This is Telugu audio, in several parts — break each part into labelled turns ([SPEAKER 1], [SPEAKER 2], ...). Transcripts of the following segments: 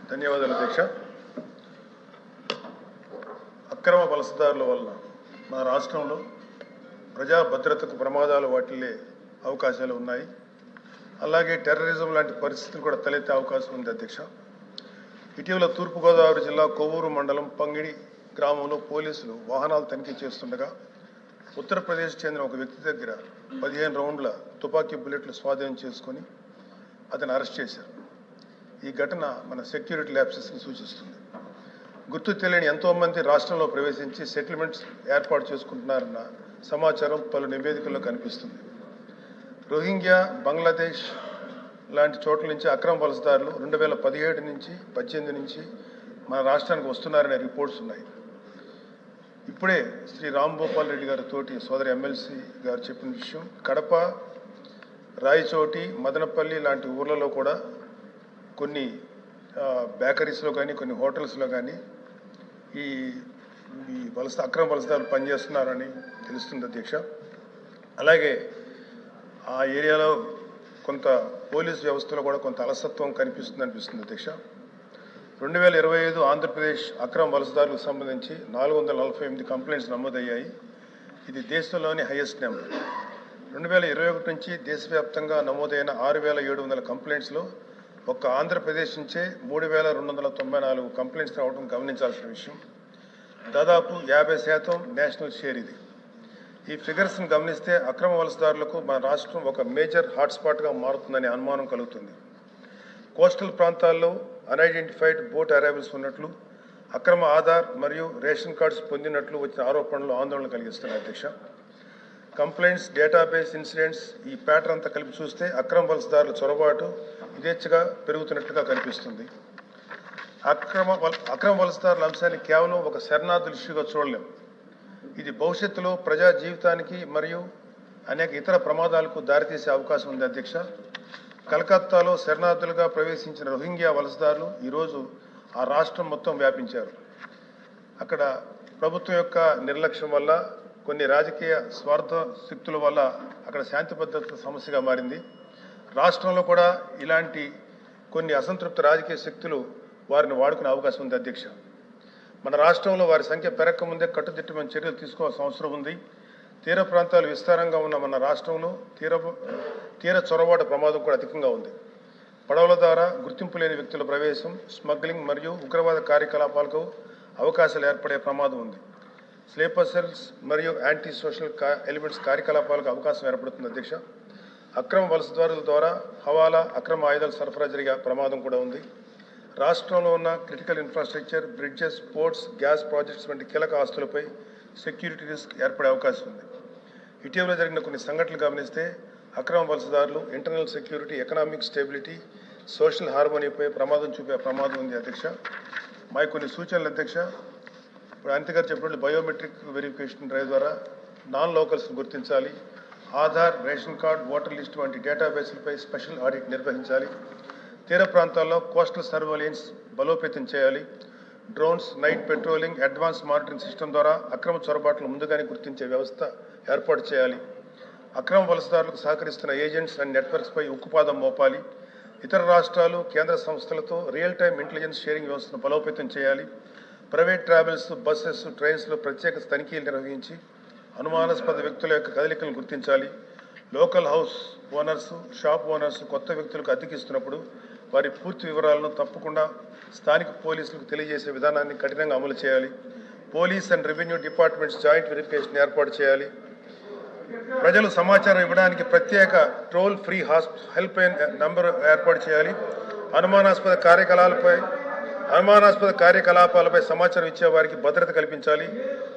[SPEAKER 1] ధన్యవాదాలు అధ్యక్ష. అక్రమ వలసదారుల వలన మన రాష్ట్రంలో ప్రజా భద్రతకు ప్రమాదాలు వాటిల్లే అవకాశాలు ఉన్నాయి. అలాగే టెర్రరిజం లాంటి పరిస్థితులు కూడా తలెత్తే అవకాశం ఉంది అధ్యక్ష. ఇటీవల తూర్పుగోదావరి జిల్లా కొవ్వూరు మండలం పంగిడి గ్రామంలో పోలీసులు వాహనాలు తనిఖీ చేస్తుండగా ఉత్తరప్రదేశ్ చెందిన ఒక వ్యక్తి దగ్గర 15 రౌండ్ల తుపాకీ బుల్లెట్లు స్వాధీనం చేసుకొని అతను అరెస్ట్ చేశారు. ఈ ఘటన మన సెక్యూరిటీ ల్యాప్సెస్ని సూచిస్తుంది. గుర్తు తెలియని ఎంతోమంది రాష్ట్రంలో ప్రవేశించి సెటిల్మెంట్స్ ఏర్పాటు చేసుకుంటున్నారన్న సమాచారం పలు నివేదికల్లో కనిపిస్తుంది. రోహింగ్యా, బంగ్లాదేశ్ లాంటి చోట్ల నుంచి అక్రమ వలసదారులు 2017 నుంచి 18 నుంచి మన రాష్ట్రానికి వస్తున్నారనే రిపోర్ట్స్ ఉన్నాయి. ఇప్పుడే శ్రీ రాంభూపాల్ రెడ్డి గారి తోటి సోదరి ఎమ్మెల్సీ గారు చెప్పిన విషయం, కడప, రాయచోటి, మదనపల్లి లాంటి ఊర్లలో కూడా కొన్ని బేకరీస్లో కానీ కొన్ని హోటల్స్లో కానీ ఈ అక్రమ వలసదారులు పనిచేస్తున్నారని తెలుస్తుంది అధ్యక్ష. అలాగే ఆ ఏరియాలో కొంత పోలీస్ వ్యవస్థలో కూడా కొంత అలసత్వం అనిపిస్తుంది అధ్యక్ష. 2025 ఆంధ్రప్రదేశ్ అక్రమ వలసదారులకు సంబంధించి 448 కంప్లైంట్స్ నమోదయ్యాయి. ఇది దేశంలోని హైయెస్ట్ నెంబర్. 2021 నుంచి దేశవ్యాప్తంగా నమోదైన 6700 కంప్లైంట్స్లో ఒక్క ఆంధ్రప్రదేశ్ నుంచే 3294 కంప్లైంట్స్ రావడం గమనించాల్సిన విషయం. దాదాపు 50% నేషనల్ షేర్ ఇది. ఈ ఫిగర్స్ని గమనిస్తే అక్రమ వలసదారులకు మన రాష్ట్రం ఒక మేజర్ హాట్స్పాట్గా మారుతుందనే అనుమానం కలుగుతుంది. కోస్టల్ ప్రాంతాల్లో అన్ఐడెంటిఫైడ్ బోట్ అరైవల్స్ ఉన్నట్లు, అక్రమ ఆధార్ మరియు రేషన్ కార్డ్స్ పొందినట్లు వచ్చిన ఆరోపణలు ఆందోళన కలిగిస్తున్నాయి అధ్యక్ష. కంప్లైంట్స్, డేటాబేస్, ఇన్సిడెంట్స్ ఈ ప్యాటర్న్ అంతా కలిపి చూస్తే అక్రమ వలసదారుల చొరబాటు యథేచ్ఛగా పెరుగుతున్నట్లుగా కనిపిస్తుంది. అక్రమ వలసదారుల అంశాన్ని కేవలం ఒక శరణార్థుల ఇష్యూగా చూడలేం. ఇది భవిష్యత్తులో ప్రజా జీవితానికి మరియు అనేక ఇతర ప్రమాదాలకు దారితీసే అవకాశం ఉంది అధ్యక్ష. కలకత్తాలో శరణార్థులుగా ప్రవేశించిన రోహింగ్యా వలసదారులు ఈరోజు ఆ రాష్ట్రం మొత్తం వ్యాపించారు. అక్కడ ప్రభుత్వం యొక్క నిర్లక్ష్యం వల్ల, కొన్ని రాజకీయ స్వార్థ శక్తుల వల్ల అక్కడ శాంతి భద్రత సమస్యగా మారింది. రాష్ట్రంలో కూడా ఇలాంటి కొన్ని అసంతృప్త రాజకీయ శక్తులు వారిని వాడుకునే అవకాశం ఉంది అధ్యక్ష. మన రాష్ట్రంలో వారి సంఖ్య పెరగకముందే కట్టుదిట్టమైన చర్యలు తీసుకోవాల్సిన అవసరం ఉంది. తీర ప్రాంతాలు విస్తారంగా ఉన్న మన రాష్ట్రంలో తీర చొరబాటు ప్రమాదం కూడా అధికంగా ఉంది. పడవల ద్వారా గుర్తింపు లేని వ్యక్తుల ప్రవేశం, స్మగ్లింగ్ మరియు ఉగ్రవాద కార్యకలాపాలకు అవకాశాలు ఏర్పడే ప్రమాదం ఉంది. స్లీపర్ సెల్స్ మరియు యాంటీ సోషల్ ఎలిమెంట్స్ కార్యకలాపాలకు అవకాశం ఏర్పడుతుంది అధ్యక్ష. అక్రమ వలసదారుల ద్వారా హవాలా, అక్రమ ఆయుధాల సరఫరా జరిగే ప్రమాదం కూడా ఉంది. రాష్ట్రంలో ఉన్న critical infrastructure, bridges, ports, gas projects వంటి కీలక ఆస్తులపై సెక్యూరిటీ రిస్క్ ఏర్పడే అవకాశం ఉంది. ఇటీవల జరిగిన కొన్ని సంఘటనలు గమనిస్తే అక్రమ వలసదారులు internal security, economic stability, social హార్మోనీపై ప్రమాదం చూపే ప్రమాదం ఉంది అధ్యక్ష. మా కొన్ని సూచనలు అధ్యక్ష, ఇప్పుడు అనిత గారు చెప్పినట్లు బయోమెట్రిక్ వెరిఫికేషన్ డ్రైవ్ ద్వారా నాన్ లోకల్స్ను గుర్తించాలి. Aadhaar, ration card, voter list వంటి డేటాబేస్లపై స్పెషల్ ఆడిట్ నిర్వహించాలి. తీర ప్రాంతాల్లో కోస్టల్ సర్వేలెన్స్ బలోపేతం చేయాలి. Drones, night patrolling, advance monitoring system ద్వారా అక్రమ చొరబాట్లను ముందుగానే గుర్తించే వ్యవస్థ ఏర్పాటు చేయాలి. అక్రమ వలసదారులకు సహకరిస్తున్న ఏజెంట్స్ అండ్ నెట్వర్క్స్పై ఉక్కుపాదం మోపాలి. ఇతర రాష్ట్రాలు, కేంద్ర సంస్థలతో రియల్ టైమ్ ఇంటెలిజెన్స్ షేరింగ్ వ్యవస్థను బలోపేతం చేయాలి. ప్రైవేట్ ట్రావెల్స్, బస్సెస్, ట్రైన్స్లో ప్రత్యేక తనిఖీలు నిర్వహించి అనుమానాస్పద వ్యక్తుల యొక్క కదలికలను గుర్తించాలి. Local house owners, shop owners కొత్త వ్యక్తులకు అద్దెకిస్తున్నప్పుడు వారి పూర్తి వివరాలను తప్పకుండా స్థానిక పోలీసులకు తెలియజేసే విధానాన్ని కఠినంగా అమలు చేయాలి. Police and revenue departments joint verification ఏర్పాటు చేయాలి. ప్రజలు సమాచారం ఇవ్వడానికి ప్రత్యేక toll free help line number ఏర్పాటు చేయాలి. అనుమానాస్పద కార్యకలాపాలపై సమాచారం ఇచ్చే వారికి భద్రత కల్పించాలి.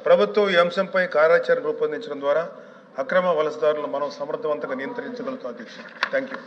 [SPEAKER 1] ప్రభుత్వం ఈ అంశంపై కార్యాచరణ రూపొందించడం ద్వారా అక్రమ వలసదారులను మనం సమర్థవంతంగా నియంత్రించగలుగుతాం అధ్యక్ష. Thank you.